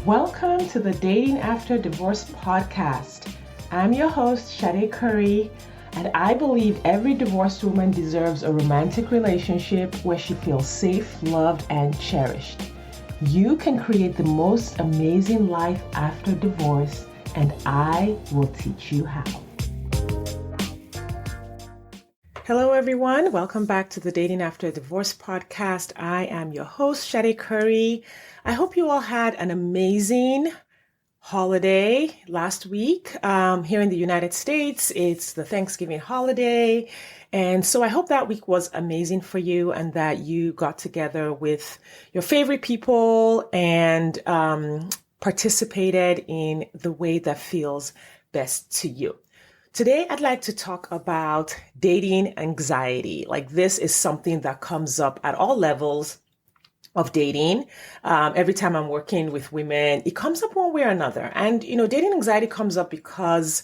Welcome to the Dating After Divorce podcast. I'm your host, Shade Curry, and I believe every divorced woman deserves a romantic relationship where she feels safe, loved, and cherished. You can create the most amazing life after divorce, and I will teach you how. Hello, everyone. Welcome back to the Dating After Divorce podcast. I am your host, Shade Curry. I hope you all had an amazing holiday last week. Here in the United States, it's the Thanksgiving holiday. And so I hope that week was amazing for you and that you got together with your favorite people and participated in the way that feels best to you. Today, I'd like to talk about dating anxiety. Like, this is something that comes up at all levels of dating. Every time I'm working with women, it comes up one way or another. And, dating anxiety comes up because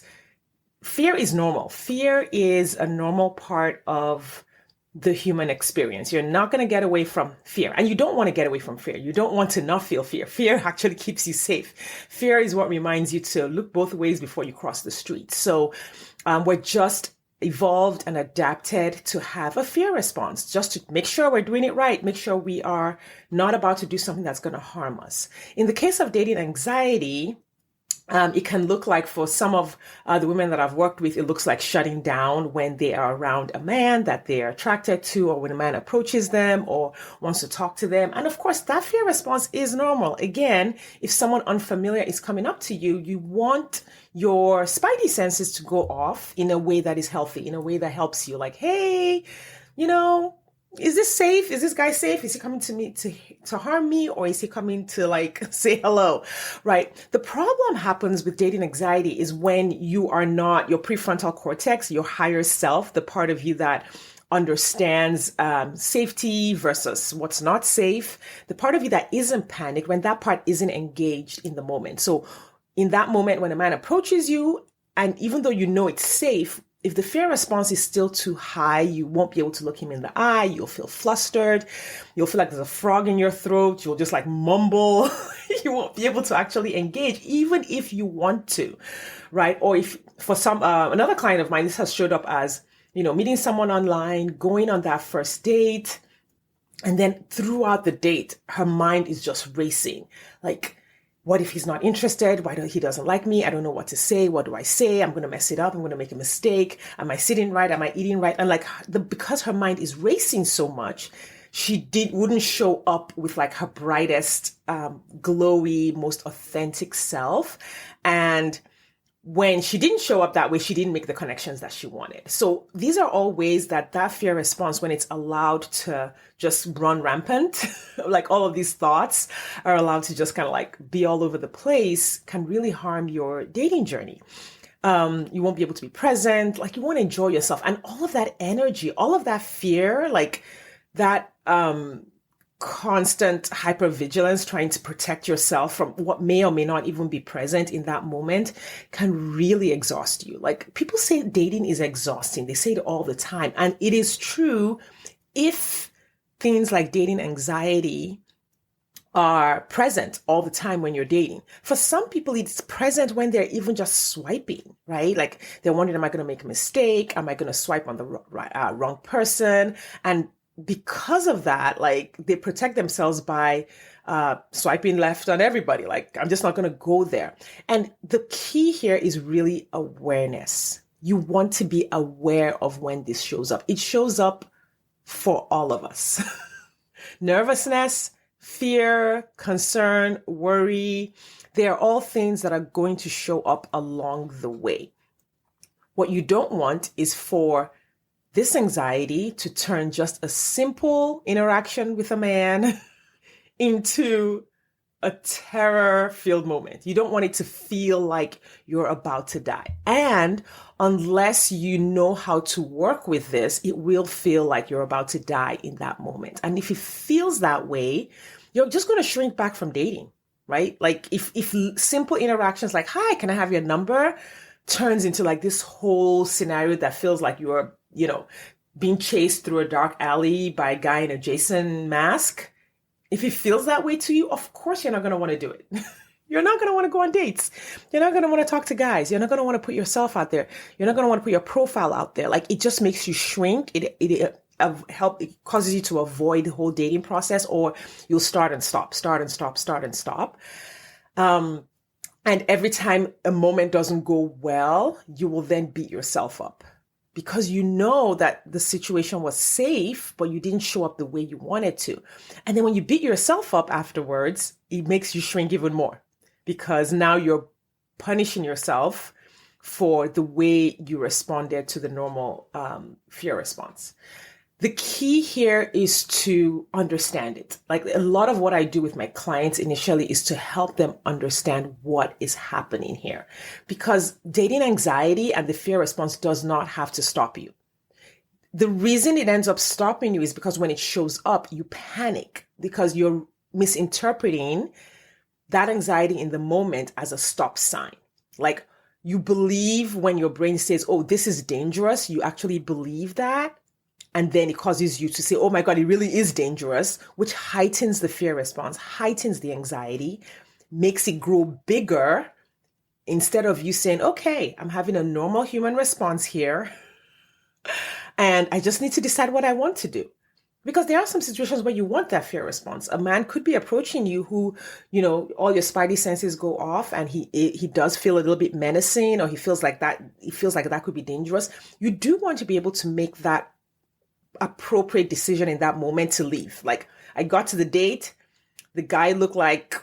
fear is normal. Fear is a normal part of the human experience. You're not going to get away from fear, and you don't want to get away from fear. You don't want to not feel fear. Fear actually keeps you safe. Fear is what reminds you to look both ways before you cross the street. So we're just evolved and adapted to have a fear response, just to make sure we're doing it right, make sure we are not about to do something that's going to harm us. In the case of dating anxiety, it can look like, for some of the women that I've worked with, it looks like shutting down when they are around a man that they're attracted to, or when a man approaches them or wants to talk to them. And of course, that fear response is normal. Again, if someone unfamiliar is coming up to you, you want your spidey senses to go off in a way that is healthy, in a way that helps you. Like, hey, is this safe? Is this guy safe? Is he coming to me to harm me, or is he coming to say hello? Right? The problem happens with dating anxiety is when you are not your prefrontal cortex, your higher self, the part of you that understands safety versus what's not safe, the part of you that isn't panicked, when that part isn't engaged in the moment. So in that moment, when a man approaches you, and even though you know it's safe, if the fear response is still too high, you won't be able to look him in the eye. You'll feel flustered. You'll feel like there's a frog in your throat. You'll just mumble. You won't be able to actually engage, even if you want to, right? Or if for some, another client of mine, this has showed up as, meeting someone online, going on that first date. And then throughout the date, her mind is just racing. What if he's not interested? Why don't he doesn't like me? I don't know what to say. What do I say? I'm going to mess it up. I'm going to make a mistake. Am I sitting right? Am I eating right? And because her mind is racing so much, she wouldn't show up with her brightest, glowy, most authentic self. And when she didn't show up that way, she didn't make the connections that she wanted. So these are all ways that fear response, when it's allowed to just run rampant, all of these thoughts are allowed to just be all over the place, can really harm your dating journey. You won't be able to be present, you won't enjoy yourself. And all of that energy, all of that fear, that constant hypervigilance, trying to protect yourself from what may or may not even be present in that moment, can really exhaust you. People say dating is exhausting. They say it all the time. And it is true if things like dating anxiety are present all the time when you're dating. For some people, it's present when they're even just swiping, right? They're wondering, am I going to make a mistake? Am I going to swipe on the wrong person? And because of that, they protect themselves by swiping left on everybody. I'm just not going to go there. And the key here is really awareness. You want to be aware of when this shows up. It shows up for all of us. Nervousness, fear, concern, worry, they are all things that are going to show up along the way. What you don't want is for this anxiety to turn just a simple interaction with a man into a terror-filled moment. You don't want it to feel like you're about to die. And unless you know how to work with this, it will feel like you're about to die in that moment. And if it feels that way, you're just going to shrink back from dating, right? If simple interactions like, hi, can I have your number, turns into this whole scenario that feels like you're being chased through a dark alley by a guy in a Jason mask. If it feels that way to you, of course you're not going to want to do it. You're not going to want to go on dates. You're not going to want to talk to guys. You're not going to want to put yourself out there. You're not going to want to put your profile out there. Like, it just makes you shrink. It causes you to avoid the whole dating process, or you'll start and stop, start and stop, start and stop. And every time a moment doesn't go well, you will then beat yourself up because you know that the situation was safe, but you didn't show up the way you wanted to. And then when you beat yourself up afterwards, it makes you shrink even more because now you're punishing yourself for the way you responded to the normal fear response. The key here is to understand it. Like, a lot of what I do with my clients initially is to help them understand what is happening here, because dating anxiety and the fear response does not have to stop you. The reason it ends up stopping you is because when it shows up, you panic because you're misinterpreting that anxiety in the moment as a stop sign. Like, you believe when your brain says, oh, this is dangerous, you actually believe that. And then it causes you to say, oh my God, it really is dangerous, which heightens the fear response, heightens the anxiety, makes it grow bigger instead of you saying, okay, I'm having a normal human response here. And I just need to decide what I want to do. Because there are some situations where you want that fear response. A man could be approaching you who, all your spidey senses go off and he does feel a little bit menacing, or he feels like that could be dangerous. You do want to be able to make that appropriate decision in that moment to leave. Like, I got to the date, the guy looked like,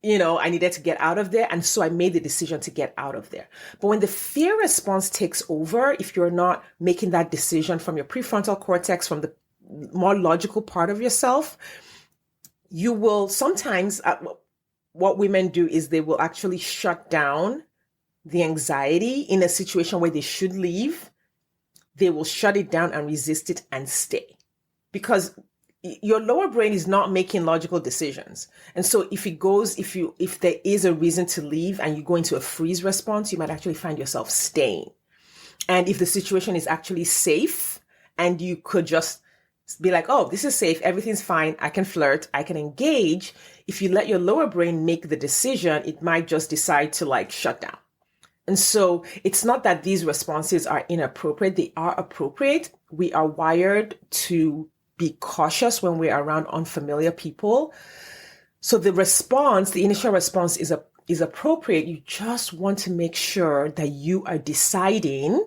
I needed to get out of there. And so I made the decision to get out of there. But when the fear response takes over, if you're not making that decision from your prefrontal cortex, from the more logical part of yourself, you will sometimes, what women do is they will actually shut down the anxiety in a situation where they should leave. They will shut it down and resist it and stay, because your lower brain is not making logical decisions. And so if there is a reason to leave and you go into a freeze response, you might actually find yourself staying. And if the situation is actually safe and you could just be like, oh, this is safe, everything's fine, I can flirt, I can engage. If you let your lower brain make the decision, it might just decide to shut down. And so it's not that these responses are inappropriate. They are appropriate. We are wired to be cautious when we're around unfamiliar people. So the initial response is appropriate. You just want to make sure that you are deciding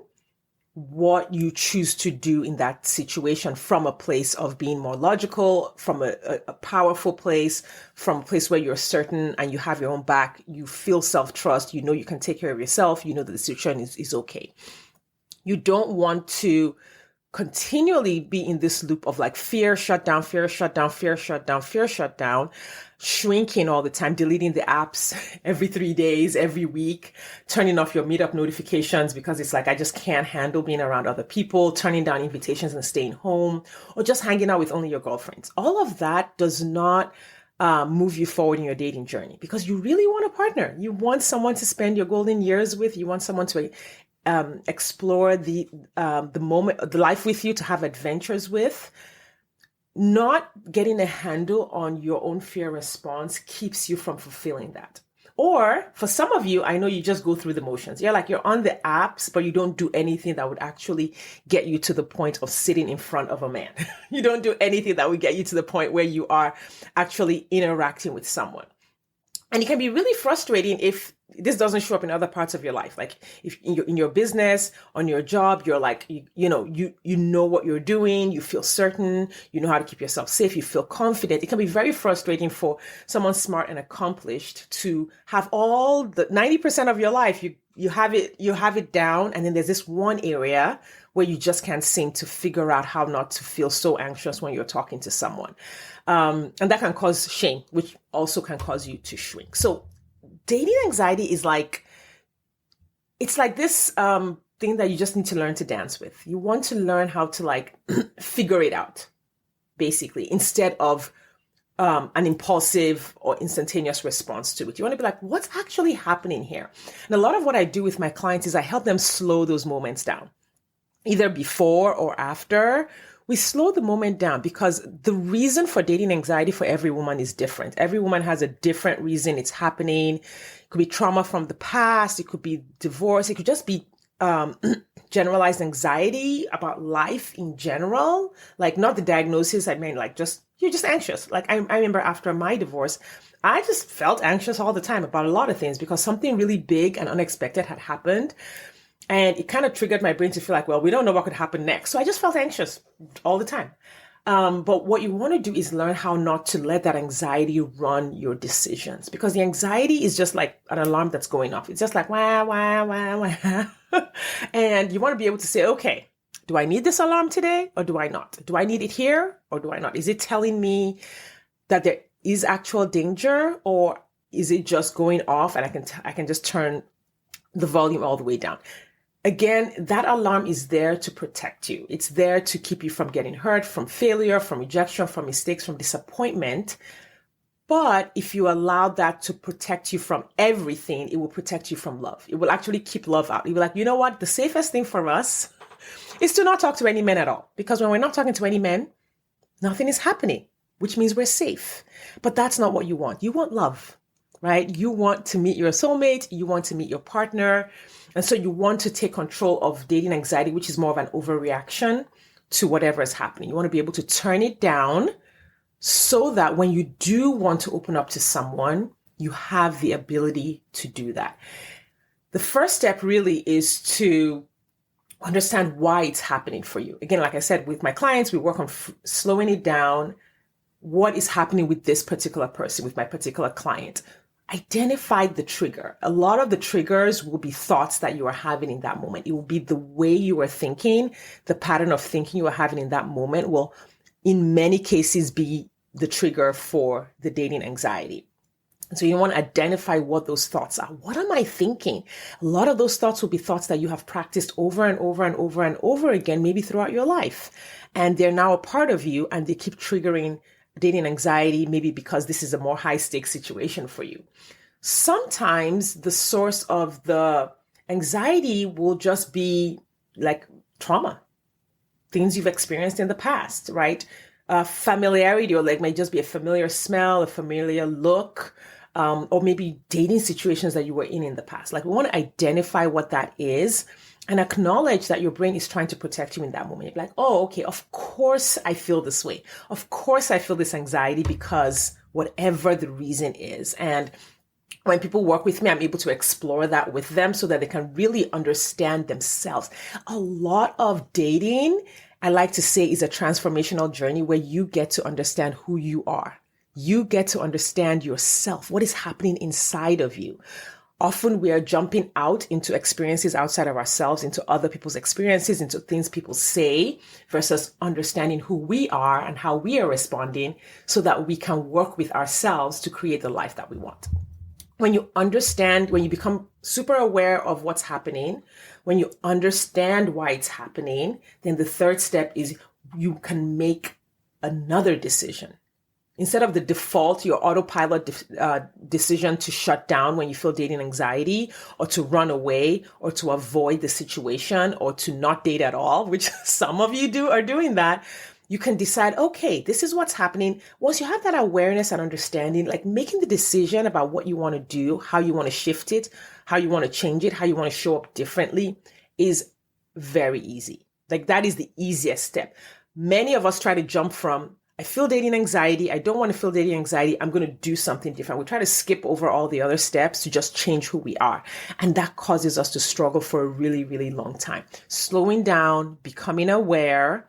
what you choose to do in that situation from a place of being more logical, from a powerful place, from a place where you're certain and you have your own back, you feel self-trust, you can take care of yourself, that the situation is okay. You don't want to continually be in this loop of fear, shut down, fear, shut down, fear, shut down, fear, shut down, shrinking all the time, deleting the apps every 3 days, every week, turning off your meetup notifications because it's I just can't handle being around other people, turning down invitations and staying home, or just hanging out with only your girlfriends. All of that does not move you forward in your dating journey, because you really want a partner. You want someone to spend your golden years with. You want someone to explore the life with you, to have adventures with. Not getting a handle on your own fear response keeps you from fulfilling that. Or for some of you, I know you just go through the motions. You're on the apps, but you don't do anything that would actually get you to the point of sitting in front of a man. You don't do anything that would get you to the point where you are actually interacting with someone. And it can be really frustrating if this doesn't show up in other parts of your life. If in your business, on your job, you're you know what you're doing, you feel certain, you know how to keep yourself safe, you feel confident. It can be very frustrating for someone smart and accomplished to have all the 90% of your life, you have it down. And then there's this one area where you just can't seem to figure out how not to feel so anxious when you're talking to someone. And that can cause shame, which also can cause you to shrink. So dating anxiety is it's this thing that you just need to learn to dance with. You want to learn how to figure it out, basically, instead of an impulsive or instantaneous response to it. You want to be what's actually happening here? And a lot of what I do with my clients is I help them slow those moments down, either before or after, we slow the moment down because the reason for dating anxiety for every woman is different. Every woman has a different reason it's happening. It could be trauma from the past. It could be divorce. It could just be generalized anxiety about life in general, like not the diagnosis. I mean, like you're just anxious. Like I remember after my divorce, I just felt anxious all the time about a lot of things because something really big and unexpected had happened. And it kind of triggered my brain to feel like, well, we don't know what could happen next. So I just felt anxious all the time. But what you want to do is learn how not to let that anxiety run your decisions, because the anxiety is just like an alarm that's going off. It's just like, wah, wah, wah, wah. And you want to be able to say, okay, do I need this alarm today or do I not? Do I need it here or do I not? Is it telling me that there is actual danger, or is it just going off and I can just turn the volume all the way down? Again, that alarm is there to protect you. It's there to keep you from getting hurt, from failure, from rejection, from mistakes, from disappointment. But if you allow that to protect you from everything, it will protect you from love. It will actually keep love out. You'll be like, you know what? The safest thing for us is to not talk to any men at all. Because when we're not talking to any men, nothing is happening, which means we're safe. But that's not what you want. You want love, right? You want to meet your soulmate. You want to meet your partner. And so you want to take control of dating anxiety, which is more of an overreaction to whatever is happening. You want to be able to turn it down so that when you do want to open up to someone, you have the ability to do that. The first step really is to understand why it's happening for you. Again, like I said, with my clients, we work on slowing it down. What is happening with this particular person, with my particular client? Identify the trigger. A lot of the triggers will be thoughts that you are having in that moment. It will be the way you are thinking, the pattern of thinking you are having in that moment will, in many cases, be the trigger for the dating anxiety. So you want to identify what those thoughts are. What am I thinking? A lot of those thoughts will be thoughts that you have practiced over and over and over and over again, maybe throughout your life. And they're now a part of you and they keep triggering dating anxiety, maybe because this is a more high stakes situation for you. Sometimes the source of the anxiety will just be like trauma, things you've experienced in the past, right? Familiarity, or like might just be a familiar smell, a familiar look, or maybe dating situations that you were in the past. Like we want to identify what that is and acknowledge that your brain is trying to protect you in that moment. You're like, oh, okay, of course I feel this way. Of course I feel this anxiety because whatever the reason is. And when people work with me, I'm able to explore that with them so that they can really understand themselves. A lot of dating, I like to say, is a transformational journey where you get to understand who you are. You get to understand yourself, what is happening inside of you. Often we are jumping out into experiences outside of ourselves, into other people's experiences, into things people say, versus understanding who we are and how we are responding so that we can work with ourselves to create the life that we want. When you understand, when you become super aware of what's happening, when you understand why it's happening, then the third step is you can make another decision. Instead of the default, your autopilot decision to shut down when you feel dating anxiety, or to run away, or to avoid the situation, or to not date at all, which some of you are doing that, you can decide, okay, this is what's happening. Once you have that awareness and understanding, like making the decision about what you want to do, how you want to shift it, how you want to change it, how you want to show up differently is very easy. Like that is the easiest step. Many of us try to jump from, I feel dating anxiety. I don't want to feel dating anxiety. I'm going to do something different. We try to skip over all the other steps to just change who we are. And that causes us to struggle for a really, really long time. Slowing down, becoming aware,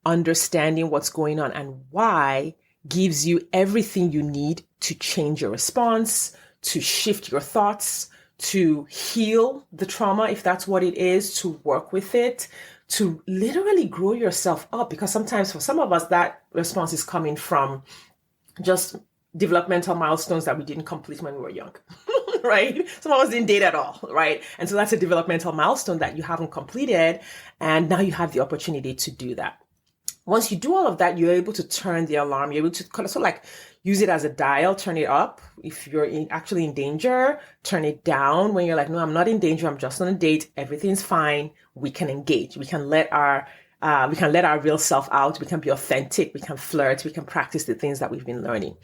understanding what's going on and why gives you everything you need to change your response, to shift your thoughts, to heal the trauma, if that's what it is, to work with it, to literally grow yourself up. Because sometimes for some of us, that response is coming from just developmental milestones that we didn't complete when we were young, right? Some of us didn't date at all, right? And so that's a developmental milestone that you haven't completed. And now you have the opportunity to do that. Once you do all of that, you're able to turn the alarm. You're able to kind of sort of like use it as a dial, turn it up. If you're actually in danger, turn it down. When you're like, no, I'm not in danger. I'm just on a date. Everything's fine. We can engage. We can let our We can let our real self out. We can be authentic. We can flirt. We can practice the things that we've been learning.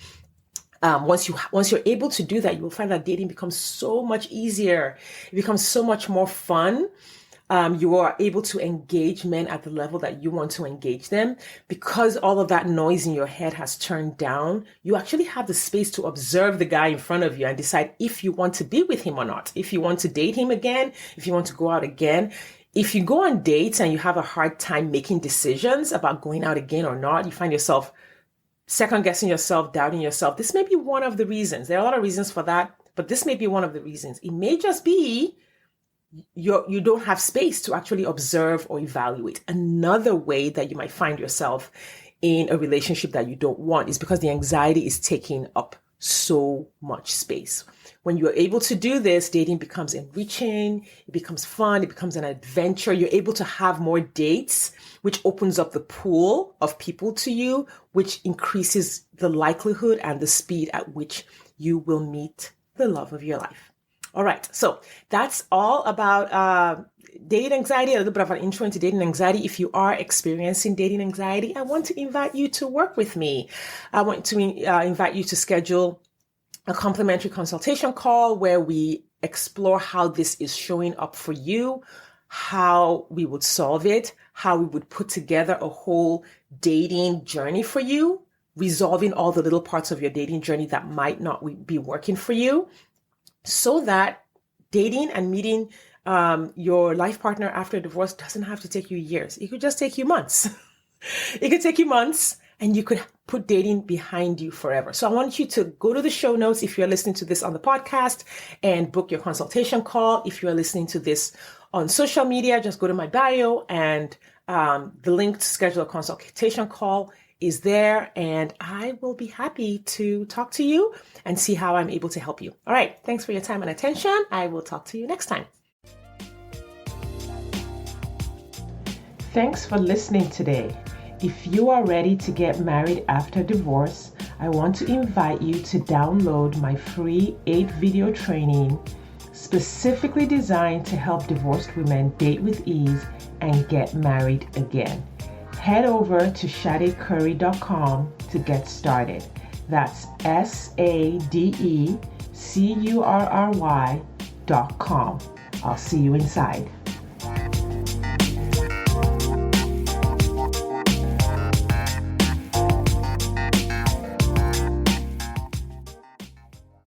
Once you're able to do that, you will find that dating becomes so much easier. It becomes so much more fun. You are able to engage men at the level that you want to engage them. Because all of that noise in your head has turned down, you actually have the space to observe the guy in front of you and decide if you want to be with him or not, if you want to date him again, if you want to go out again. If you go on dates and you have a hard time making decisions about going out again or not, you find yourself second guessing yourself, doubting yourself. This may be one of the reasons. There are a lot of reasons for that, but this may be one of the reasons. It may just be you don't have space to actually observe or evaluate. Another way that you might find yourself in a relationship that you don't want is because the anxiety is taking up so much space. When you're able to do this, dating becomes enriching, it becomes fun, it becomes an adventure. You're able to have more dates, which opens up the pool of people to you, which increases the likelihood and the speed at which you will meet the love of your life. All right, so that's all about dating anxiety, a little bit of an intro into dating anxiety. If you are experiencing dating anxiety, I want to invite you to work with me. I want to invite you to schedule a complimentary consultation call where we explore how this is showing up for you, how we would solve it, how we would put together a whole dating journey for you, resolving all the little parts of your dating journey that might not be working for you, so that dating and meeting your life partner after a divorce doesn't have to take you years. It could just take you months. It could take you months, and you could put dating behind you forever. So I want you to go to the show notes if you're listening to this on the podcast and book your consultation call. If you're listening to this on social media, just go to my bio, and the link to schedule a consultation call is there, and I will be happy to talk to you and see how I'm able to help you. All right. Thanks for your time and attention. I will talk to you next time. Thanks for listening today. If you are ready to get married after divorce, I want to invite you to download my free 8-video training specifically designed to help divorced women date with ease and get married again. Head over to sadecurry.com to get started. That's SADECURRY.com. I'll see you inside.